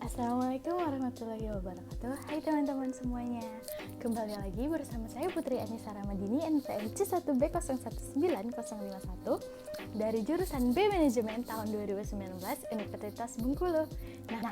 Assalamualaikum warahmatullahi wabarakatuh. Hai teman-teman semuanya. Kembali lagi bersama saya Putri Anissa Ramadini, NPM C1B019051 dari jurusan B Manajemen tahun 2019 Universitas Bengkulu. Nah,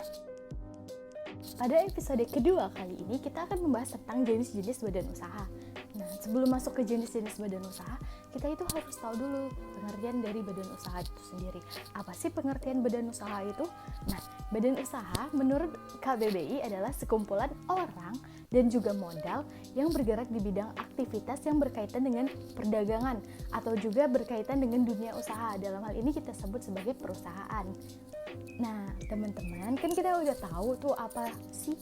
pada episode kedua kali ini kita akan membahas tentang jenis-jenis badan usaha. Nah, sebelum masuk ke jenis-jenis badan usaha, kita itu harus tahu dulu pengertian dari badan usaha itu sendiri. Apa sih pengertian badan usaha itu? Nah, badan usaha menurut KBBI adalah sekumpulan orang dan juga modal yang bergerak di bidang aktivitas yang berkaitan dengan perdagangan atau juga berkaitan dengan dunia usaha. Dalam hal ini kita sebut sebagai perusahaan. Nah, teman-teman, kan kita udah tahu tuh apa sih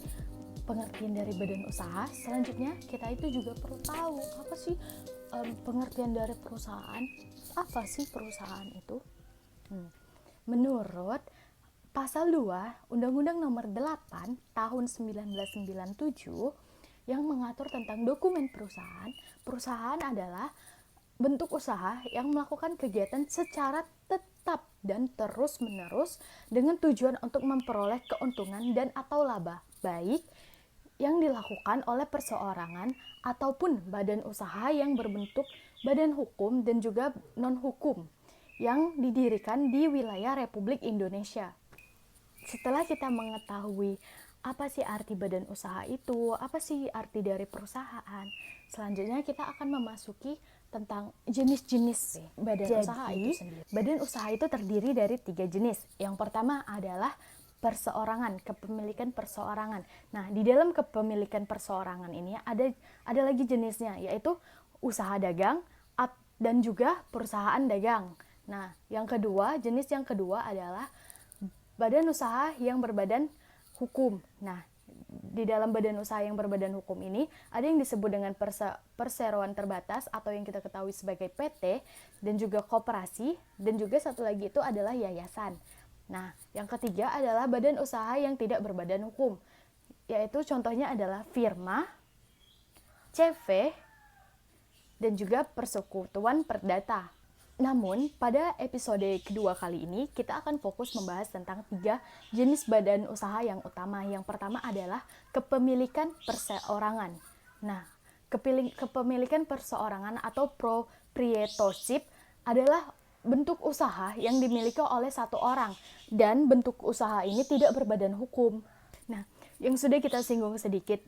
pengertian dari badan usaha. Selanjutnya kita itu juga perlu tahu apa sih pengertian dari perusahaan. Apa sih perusahaan itu? Menurut Pasal 2 Undang-Undang Nomor 8 Tahun 1997 yang mengatur tentang dokumen perusahaan, perusahaan adalah bentuk usaha yang melakukan kegiatan secara tetap dan terus-menerus dengan tujuan untuk memperoleh keuntungan dan atau laba, baik yang dilakukan oleh perseorangan ataupun badan usaha yang berbentuk badan hukum dan juga non-hukum yang didirikan di wilayah Republik Indonesia. Setelah kita mengetahui apa sih arti badan usaha itu, apa sih arti dari perusahaan, selanjutnya kita akan memasuki tentang jenis-jenis badan usaha itu sendiri. Badan usaha itu terdiri dari 3 jenis. Yang pertama adalah perseorangan, kepemilikan perseorangan. Nah, di dalam kepemilikan perseorangan ini ada lagi jenisnya, yaitu usaha dagang dan juga perusahaan dagang. Nah, jenis yang kedua adalah badan usaha yang berbadan hukum. Nah, di dalam badan usaha yang berbadan hukum ini ada yang disebut dengan perseroan terbatas atau yang kita ketahui sebagai PT, dan juga koperasi, dan juga satu lagi itu adalah yayasan. Nah, yang ketiga adalah badan usaha yang tidak berbadan hukum, yaitu contohnya adalah firma, CV, dan juga persekutuan perdata. Namun, pada episode kedua kali ini, kita akan fokus membahas tentang 3 jenis badan usaha yang utama. Yang pertama adalah kepemilikan perseorangan. Nah, kepemilikan perseorangan atau proprietorship adalah bentuk usaha yang dimiliki oleh satu orang, dan bentuk usaha ini tidak berbadan hukum. Nah, yang sudah kita singgung sedikit,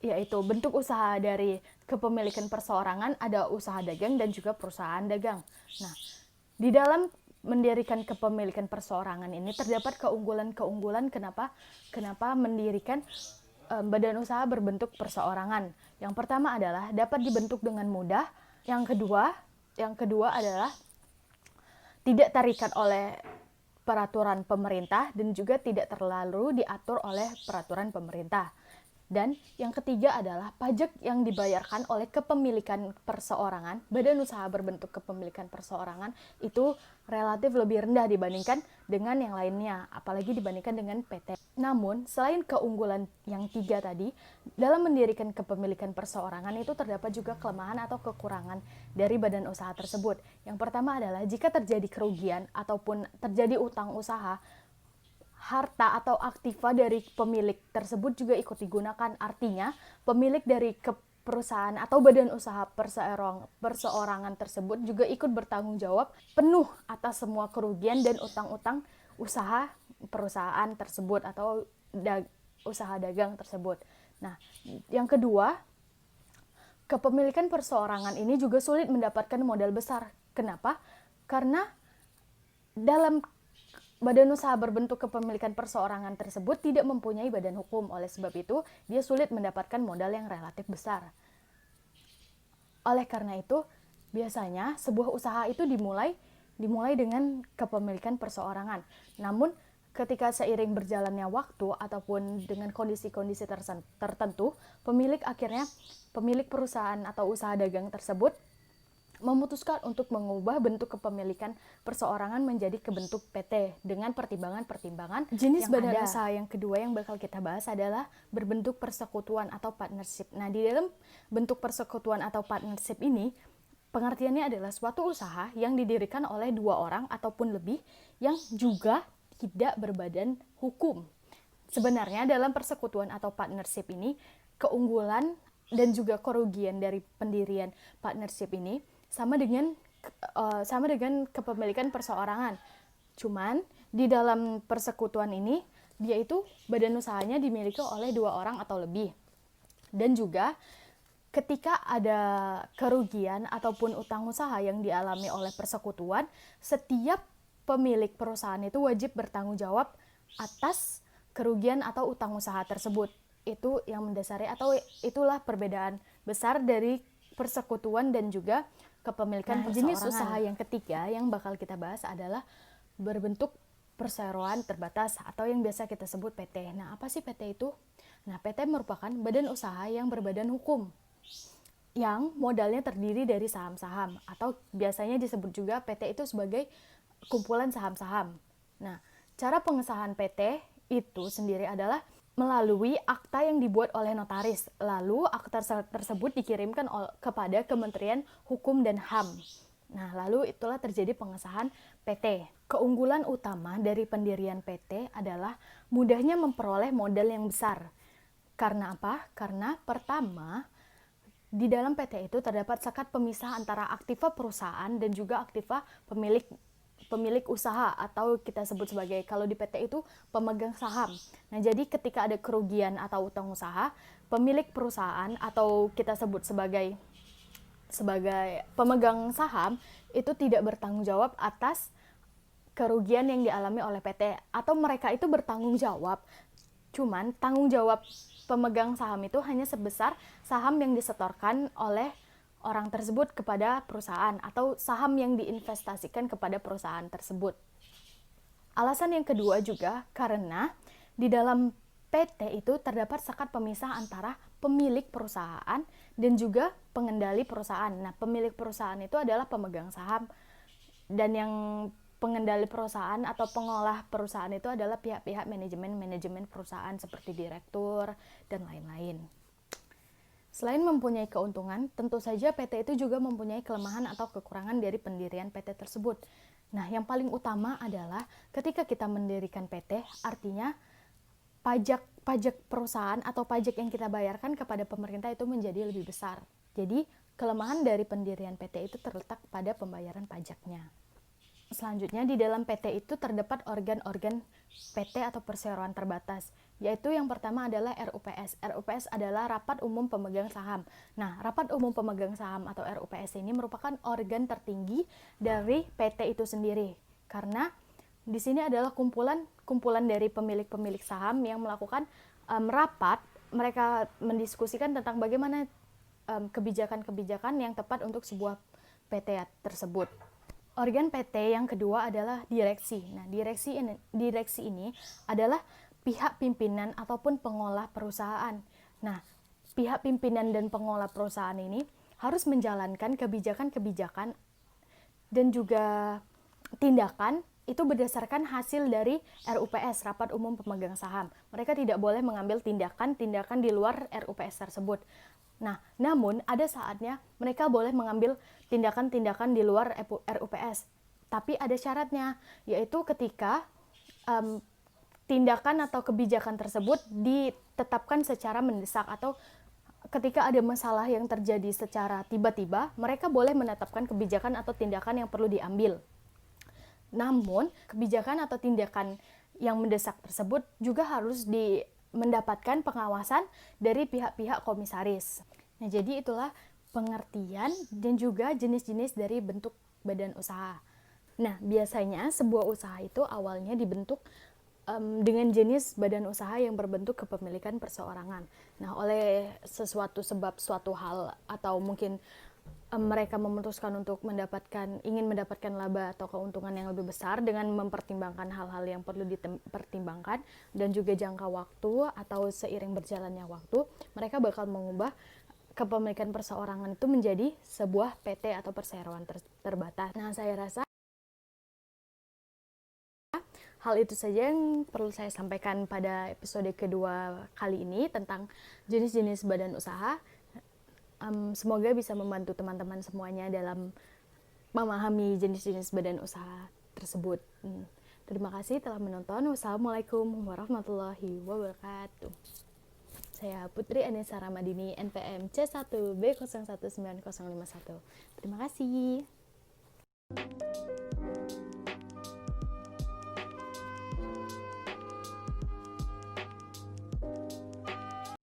yaitu bentuk usaha dari kepemilikan perseorangan ada usaha dagang dan juga perusahaan dagang. Nah, di dalam mendirikan kepemilikan perseorangan ini terdapat keunggulan-keunggulan kenapa mendirikan badan usaha berbentuk perseorangan. Yang pertama adalah dapat dibentuk dengan mudah. Yang kedua adalah tidak terikat oleh peraturan pemerintah dan juga tidak terlalu diatur oleh peraturan pemerintah. Dan yang ketiga adalah pajak yang dibayarkan oleh kepemilikan perseorangan, badan usaha berbentuk kepemilikan perseorangan itu relatif lebih rendah dibandingkan dengan yang lainnya, apalagi dibandingkan dengan PT. Namun, selain keunggulan yang 3 tadi, dalam mendirikan kepemilikan perseorangan itu terdapat juga kelemahan atau kekurangan dari badan usaha tersebut. Yang pertama adalah jika terjadi kerugian ataupun terjadi utang usaha, harta atau aktiva dari pemilik tersebut juga ikut digunakan. Artinya, pemilik dari perusahaan atau badan usaha perseorangan tersebut juga ikut bertanggung jawab penuh atas semua kerugian dan utang-utang usaha perusahaan tersebut atau usaha dagang tersebut. Nah, yang kedua, kepemilikan perseorangan ini juga sulit mendapatkan modal besar. Kenapa? Karena dalam badan usaha berbentuk kepemilikan perseorangan tersebut tidak mempunyai badan hukum. Oleh sebab itu, dia sulit mendapatkan modal yang relatif besar. Oleh karena itu, biasanya sebuah usaha itu dimulai dengan kepemilikan perseorangan. Namun, ketika seiring berjalannya waktu ataupun dengan kondisi-kondisi tertentu, pemilik perusahaan atau usaha dagang tersebut memutuskan untuk mengubah bentuk kepemilikan perseorangan menjadi ke bentuk PT dengan pertimbangan-pertimbangan. Jenis badan usaha yang kedua yang bakal kita bahas adalah berbentuk persekutuan atau partnership. Nah, di dalam bentuk persekutuan atau partnership ini, pengertiannya adalah suatu usaha yang didirikan oleh 2 orang ataupun lebih yang juga tidak berbadan hukum. Sebenarnya dalam persekutuan atau partnership ini, keunggulan dan juga kerugian dari pendirian partnership ini sama dengan kepemilikan perseorangan. Cuman di dalam persekutuan ini dia itu badan usahanya dimiliki oleh 2 orang atau lebih. Dan juga ketika ada kerugian ataupun utang usaha yang dialami oleh persekutuan, setiap pemilik perusahaan itu wajib bertanggung jawab atas kerugian atau utang usaha tersebut. Itu yang mendasari atau itulah perbedaan besar dari persekutuan dan juga kepemilikan perseorangan. Jenis usaha yang ketiga yang bakal kita bahas adalah berbentuk perseroan terbatas atau yang biasa kita sebut PT. Nah, apa sih PT itu? Nah, PT merupakan badan usaha yang berbadan hukum yang modalnya terdiri dari saham-saham atau biasanya disebut juga PT itu sebagai kumpulan saham-saham. Nah, cara pengesahan PT itu sendiri adalah melalui akta yang dibuat oleh notaris. Lalu akta tersebut dikirimkan kepada Kementerian Hukum dan HAM. Nah, lalu itulah terjadi pengesahan PT. Keunggulan utama dari pendirian PT adalah mudahnya memperoleh modal yang besar. Karena apa? Karena pertama, di dalam PT itu terdapat sekat pemisah antara aktiva perusahaan dan juga aktiva pemilik usaha atau kita sebut sebagai kalau di PT itu pemegang saham. Nah, jadi ketika ada kerugian atau utang usaha, pemilik perusahaan atau kita sebut sebagai pemegang saham itu tidak bertanggung jawab atas kerugian yang dialami oleh PT, atau mereka itu bertanggung jawab, cuman tanggung jawab pemegang saham itu hanya sebesar saham yang disetorkan oleh orang tersebut kepada perusahaan atau saham yang diinvestasikan kepada perusahaan tersebut. Alasan yang kedua juga karena di dalam PT itu terdapat sekat pemisah antara pemilik perusahaan dan juga pengendali perusahaan. Nah, pemilik perusahaan itu adalah pemegang saham dan yang pengendali perusahaan atau pengolah perusahaan itu adalah pihak-pihak manajemen perusahaan seperti direktur dan lain-lain. Selain mempunyai keuntungan, tentu saja PT itu juga mempunyai kelemahan atau kekurangan dari pendirian PT tersebut. Nah, yang paling utama adalah ketika kita mendirikan PT, artinya pajak perusahaan atau pajak yang kita bayarkan kepada pemerintah itu menjadi lebih besar. Jadi, kelemahan dari pendirian PT itu terletak pada pembayaran pajaknya. Selanjutnya, di dalam PT itu terdapat organ-organ PT atau perseroan terbatas, yaitu yang pertama adalah RUPS. RUPS adalah Rapat Umum Pemegang Saham. Nah, Rapat Umum Pemegang Saham atau RUPS ini merupakan organ tertinggi dari PT itu sendiri, karena di sini adalah kumpulan dari pemilik-pemilik saham yang melakukan rapat. Mereka mendiskusikan tentang bagaimana kebijakan-kebijakan yang tepat untuk sebuah PT tersebut. Organ PT yang kedua adalah direksi. Nah, direksi ini adalah pihak pimpinan ataupun pengolah perusahaan. Nah, pihak pimpinan dan pengolah perusahaan ini harus menjalankan kebijakan-kebijakan dan juga tindakan itu berdasarkan hasil dari RUPS, Rapat Umum Pemegang Saham. Mereka tidak boleh mengambil tindakan-tindakan di luar RUPS tersebut. Nah, namun ada saatnya mereka boleh mengambil tindakan-tindakan di luar RUPS. Tapi ada syaratnya, yaitu ketika tindakan atau kebijakan tersebut ditetapkan secara mendesak atau ketika ada masalah yang terjadi secara tiba-tiba, mereka boleh menetapkan kebijakan atau tindakan yang perlu diambil. Namun, kebijakan atau tindakan yang mendesak tersebut juga harus mendapatkan pengawasan dari pihak-pihak komisaris. Nah, jadi itulah pengertian dan juga jenis-jenis dari bentuk badan usaha. Nah, biasanya sebuah usaha itu awalnya dibentuk dengan jenis badan usaha yang berbentuk kepemilikan perseorangan. Nah, oleh suatu hal atau mungkin mereka memutuskan untuk ingin mendapatkan laba atau keuntungan yang lebih besar dengan mempertimbangkan hal-hal yang perlu dipertimbangkan dan juga jangka waktu atau seiring berjalannya waktu, mereka bakal mengubah kepemilikan perseorangan itu menjadi sebuah PT atau perseroan terbatas. Nah, saya rasa hal itu saja yang perlu saya sampaikan pada episode kedua kali ini tentang jenis-jenis badan usaha. Semoga bisa membantu teman-teman semuanya dalam memahami jenis-jenis badan usaha tersebut. Terima kasih telah menonton. Wassalamualaikum warahmatullahi wabarakatuh. Saya Putri Anissa Ramadini, NPM C1B019051. Terima kasih.